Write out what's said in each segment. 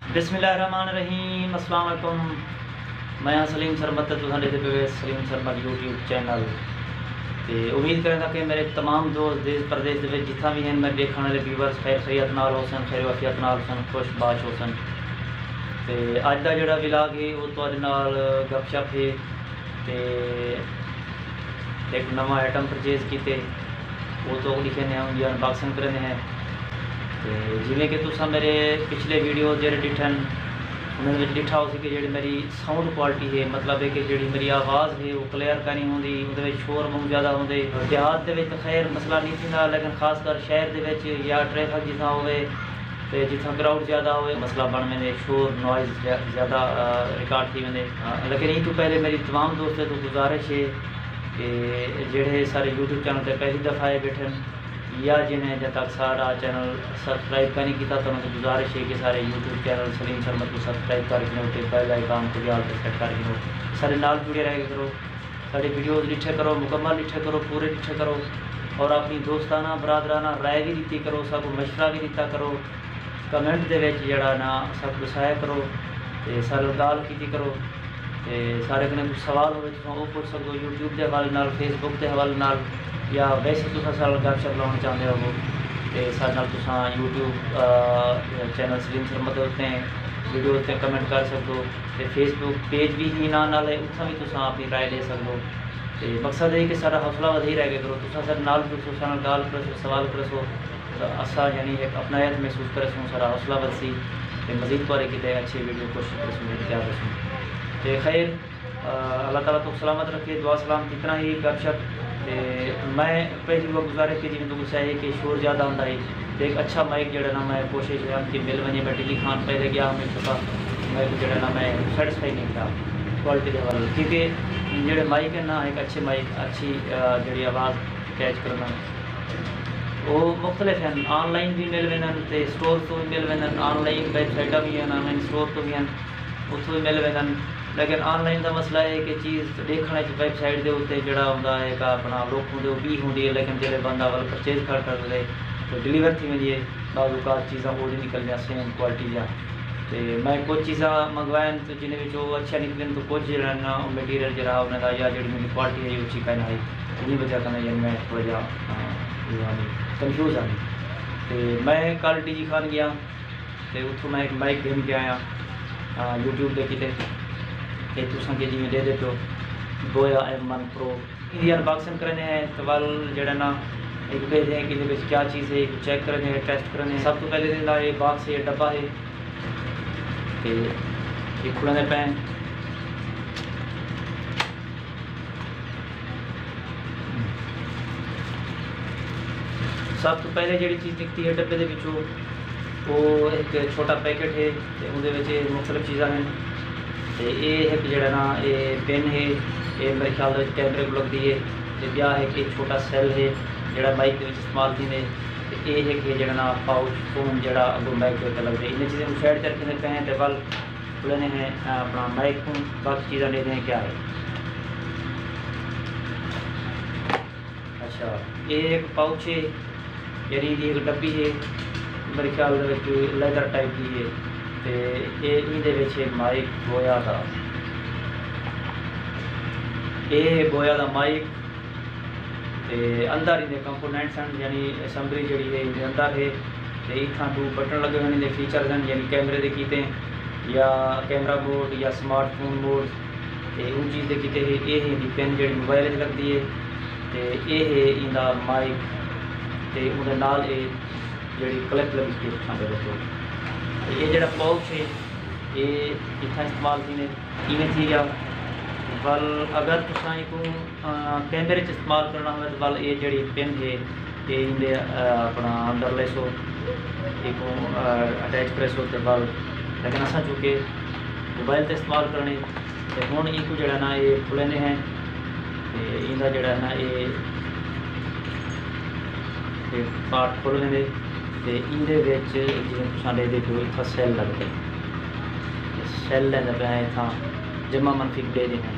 बिस्मिल्लाहिर्रहमानिर्रहीम, अस्सलाम वालेकुम। मैं सलीम सरमत तुसां देखदे पे सलीम सरमत यूट्यूब चैनल। तो उम्मीद करदा कि मेरे तमाम दोस्त देश प्रदेश के जितना भी हैं मेरे देखने वाले व्यूवर्स खैर खैरियत नाल होसन, खैर वाफियत नाल होसन, खुश बाश होसन। तो अज का जोड़ा विलाग है वो तुहाडे नाल गपशप है। तो एक नवा आइटम परचेज किए वो तो लिखे ने उनकी अनबॉक्सिंग करने हैं। तो जिमें कि तुसा मेरे पिछले वीडियो जो डिठन उन्होंने डिठा हो कि जी मेरी साउंड क्वालिटी है, मतलब है कि जी मेरी आवाज़ है वो क्लियर का नहीं होंगी, वो शोर बहुत ज़्यादा होंगे। देहात के तो खैर मसला नहीं थी, लेकिन खासकर शहर के या ट्रैफिक जितना हो जितना क्राउड ज़्यादा हो मसला बन वेंदे, शोर नॉइज़ ज़्यादा रिकॉर्ड थी वेंदे। लेकिन ये तो पहले मेरी तमाम दोस्तों तो गुजारिश है कि जेड़े सारे यूट्यूब चैनल पर पहली दफ़ा आए बैठन या जिन्हें जब तक सारा चैनल सब्सक्राइब का नहीं किया तो उन्होंने गुजारिश है कि सारे यूट्यूब चैनल सलीम सरमत को सब्सक्राइब करके उठे बेल आइकन को भी ऑल पे सेट करके सारे नाल जुड़े रह करो, सारे वीडियोज़ लिखे करो, मुकम्मल लिखे करो, पूरे लिखे करो और अपनी दोस्ताना बरादराना राय भी दी करो, सब मशवरा भी दिता करो। कमेंट के जरा ना सब दसाया करो तो सारे गाल की करो। तो सारे कने कुछ सवाल हो वो पूछ सको यूट्यूब के हवाले नाल, फेसबुक के हवाले नाल, या वैसे तुसा साल गपशप लाना चाहते हो तो सारे तुसा यूट्यूब चैनल सलीम सरमत उत्ते वीडियो उत्ते कमेंट कर सको। तो फेसबुक पेज भी ही नाल है उत्थां भी तुसा अपनी राय दे सको। तो मकसद है कि सारा हौसला वधी रह गया करो, तुसा सर नाल जुड़ो, सारे गाल करो, सवाल करो तो असा यानी एक अपनायत महसूस करे सो, सारा हौसला बढ़सी तो मजीद पर कि अच्छी वीडियो कोशिश करूँ क्या करूँ। तो खैर अल्लाह ताला तो सलामत रखे, दुआ सलाम कितना ही गपशप। तो मैं पहली वो गुजारिश की जिन्हें तो है कि शोर ज़्यादा होता है तो एक अच्छा माइक जड़ा ना मैं कोशिश है कि मिल वजे। मैं दिल्ली खान पहले गया हमें चुका माइक जड़ा ना मैं सेटिस्फाई नहीं था क्वालिटी के हवाले, क्योंकि जोड़े माइक है ना एक अच्छे माइक अच्छी जी आवाज़ कैच करना वो मुख्तलिफ हैं। ऑनलाइन भी मिल वेंदन तो स्टोर तो भी मिल वेंदन, ऑनलाइन वेबसाइटा भी हैं, ऑनलाइन स्टोर तो भी हैं उतों भी मिल वेंदन। लेकिन ऑनलाइन का मसला है कि चीज़ देखने वैबसाइट के उत्ते जोड़ा होंगे एक अपना लोग होंगे भी होंगी है, लेकिन जो बंदा वाल परचेज कर दे तो डिलीवर थी वेंदी है बाज़ चीज़ा वो नहीं निकल सेम क्वालिटी जा। तो मैं कुछ चीज़ा मंगवाएं तो जिन्हें जो अच्छा निकलन तो कुछ जो मटीरियल जरा उन्होंने या जी मेरी क्वालिटी है अच्छी कहना है उन्हीं वजह करना यानी मैं थोड़ा जहा कन्फ्यूज़ आ गई। तो मैं कल डी जी खान गया तो उतों मैं एक माइक गेम के आया यूट्यूब के किते तुसा के जिमें दे दो बोया M1 Pro इनकी अनबॉक्सिंग करने हैं तो वाल जड़ा ना एक भेजे हैं कि क्या चीज़ है चेक करने हैं, टेस्ट करने हैं। सब तो पहले दिन ये बॉक्स है डब्बा है तो ये खुलने पे सब तो पहले जी चीज़ निकती है डब्बे के वो एक छोटा पैकेट है तो उन्हें मुख्तलिफ चीज़ा हैं। तो ये एक जड़ा ना ये पेन है ये मेरे ख्याल कैमरे को लगती है। तो ब्याह है कि छोटा सेल है जड़ा बाइक के इस्तेमाल थी ने। तो ये है कि जड़ा ना पाउच फोन जड़ा अगो बाइक के लगते इन चीज़ें साइड कर रखते हैं तो बल खुलने हैं अपना बाइक फोन बाकी चीज़ा लेते हैं क्या है। अच्छा ये एक पाउच है यानी एक डब्बी है मेरे ख्याल लैदर टाइप की है। तो ये माइक बोया था ये बोया था माइक तो अंदर इन्हें कंपोनेंट्स हैं यानी असैम्बली जी है इनके अंदर है। तो इतना दो बटन लगे हुए हैं फीचर्स हैं यानी कैमरे के कीते या कैमरा मोड या स्मार्टफोन मोड तो उन चीज़ के कीते है। ये है पेन जी मोबाइल लगती है तो ये है इनका माइक तो उन्हें नाल जी क्लिप लगी रखो। ये जरा पाउच है ये इतना इस्तेमाल थी इवें थी गया वल अगर तुसा को कैमरे इस्तेमाल करना हो तो वल ये जी पेन है ये इंदे अपना अंदर ले सो एक अटैच करे सो तो वल। लेकिन असा चूँकि मोबाइल से इस्तेमाल करने तो हूँ एक जड़ा ना ये खुलने हैं तो इनका जड़ा ना ये पार्ट खुल लेंगे तो इनके जिमें तुम लेते हो इतना सैल लगते सैल लेंदा पे इतना जमा मनफी दे हैं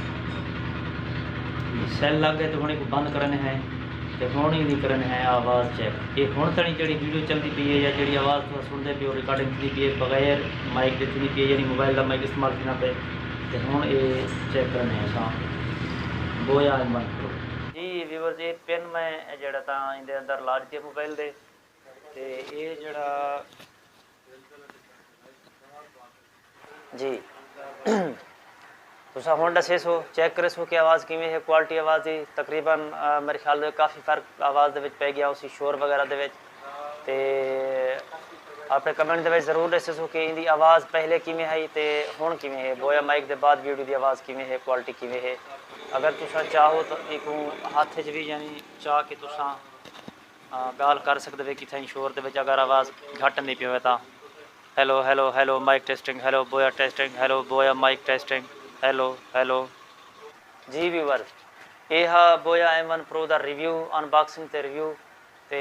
सैल लग गए तो हूँ बंद करने हैं तो हुण ही करन है आवाज़ चेक। ये हुण तणी जी वीडियो चलती पी है या जी आवाज़ तुम सुनते पे रिकॉर्डिंग थी पी है बगैर माइक के थी पी है यानी मोबाइल का माइक इस्तेमाल करना पे। तो हुण ये चेक करने असां बोया M1 Pro जी व्यूअर्स। ये पिन मैं जड़ा इहदे अंदर ला दी मोबाइल दे ते ये जड़ा जी तुसा हुण दसे सो चेक करे सो कि आवाज़ किवें है क्वालिटी आवाज़ की तकरीबन मेरे ख्याल काफ़ी फर्क आवाज़ दे विच पै गया उसी शोर वगैरह दे विच। ते अपने कमेंट दे विच जरूर दसे सो कि इहदी आवाज़ पहले किवें है ते हुण किवें है बोया माइक दे बाद वीडियो की आवाज़ किवें है क्वालिटी किवें है। अगर तुसा चाहो तो इको हाथ च भी यानी चाह के तुसा गाल कर सकते हो कि शोर दे विच अगर आवाज़ घट नहीं पी तो hello hello hello mike testing hello बोया टेस्टिंग हेलो बोया माइक टेस्टिंग हेलो हेलो जी व्यूवर। ये हा बोया M1 Pro का रिव्यू अनबॉक्सिंग ते रिव्यू ते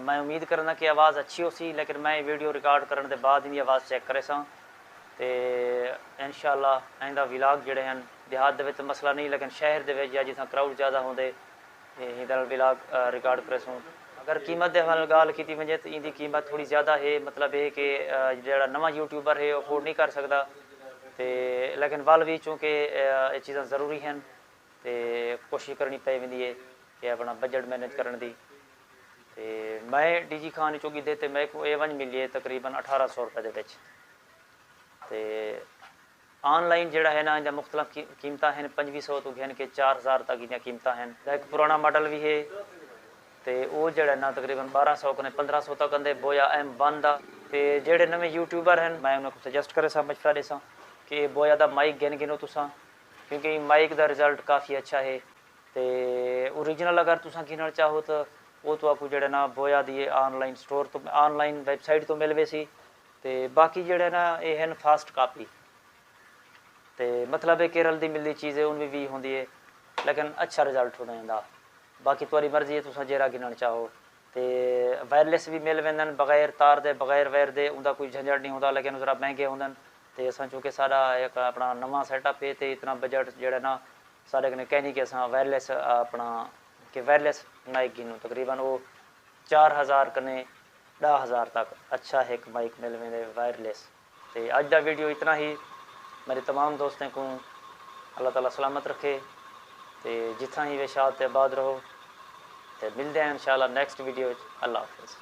मैं उम्मीद करना कि आवाज़ अच्छी हो सी लेकिन मैं वीडियो रिकॉर्ड करने के बाद इनकी आवाज़ चेक करे सा ते इंशाअल्लाह इंदा विलाग जोड़े हैं देहात दे मसला नहीं लेकिन शहर दे या जितना क्राउड ज़्यादा होंगे इधर विलाग रिकॉर्ड करे सूँ। अगर कीमत के हवाले गाल की वजे तो इनकी कीमत थोड़ी ज़्यादा है मतलब ये कि जो नवा यूट्यूबर है अफोर्ड नहीं कर सकता तो लेकिन वाल भी चूँकि ये चीज़ा जरूरी हैं तो कोशिश करनी पै वी है कि अपना बजट मैनेज करने की। तो मैं DG खान चौकी दे मैं को A1 मिली है तकरीबन 1800 रुपये के। ऑनलाइन जोड़ा है ना इनका मुख्तलिफ कीमत हैं 2500 तो घन के 4000 तक इन कीमत हैं। एक पुराना मॉडल भी है तो वो जोड़ा ना तकरीबन 1200 कने 1500 तक आंदे बोया M1 का। तो जोड़े नवे यूट्यूबर हैं मैं उन्होंने सजेस्ट करे सा मशवरा देसा कि बोया का माइक गिनो तुसा क्योंकि माइक का रिजल्ट काफ़ी अच्छा है। तो ओरिजिनल अगर तुसा गिनना चाहो तो वो तो आपको जोड़ा ना बोया दी ऑनलाइन स्टोर तो ऑनलाइन वैबसाइट तो मिल वैसी तो बाकी जोड़े ना ये हैं फास्ट कापी तो मतलब है केरल की मिलती चीज़ है उनमें भी होंगी है लेकिन अच्छा रिजल्ट होने का। बाकी तुम्हारी मर्जी है तुसा जेरा गिनना चाहो तो वायरलेस भी मिल वेंदे बगैर तार दे बगैर वायर दे उनका कोई झंझट नहीं होता लेकिन जरा महंगे होंगे। तो असा चूँकि सारा एक अपना नवा सैटअप है तो इतना बजट जोड़ा ना सारे कने कहनी कि असा वायरलेस अपना कि वायरलेस माइक गिनूँ तकरीबन वो 4000 कने 10,000 तक अच्छा एक माइक मिल वेंदे वायरलेस। तो अज का वीडियो इतना ही। मेरे तमाम दोस्तों को अल्लाह ताला सलामत रखे तो जितना ही वे शाद आबाद रहो तो मिलते हैं इंशाअल्लाह नेक्स्ट वीडियो। अल्लाह हाफिज़।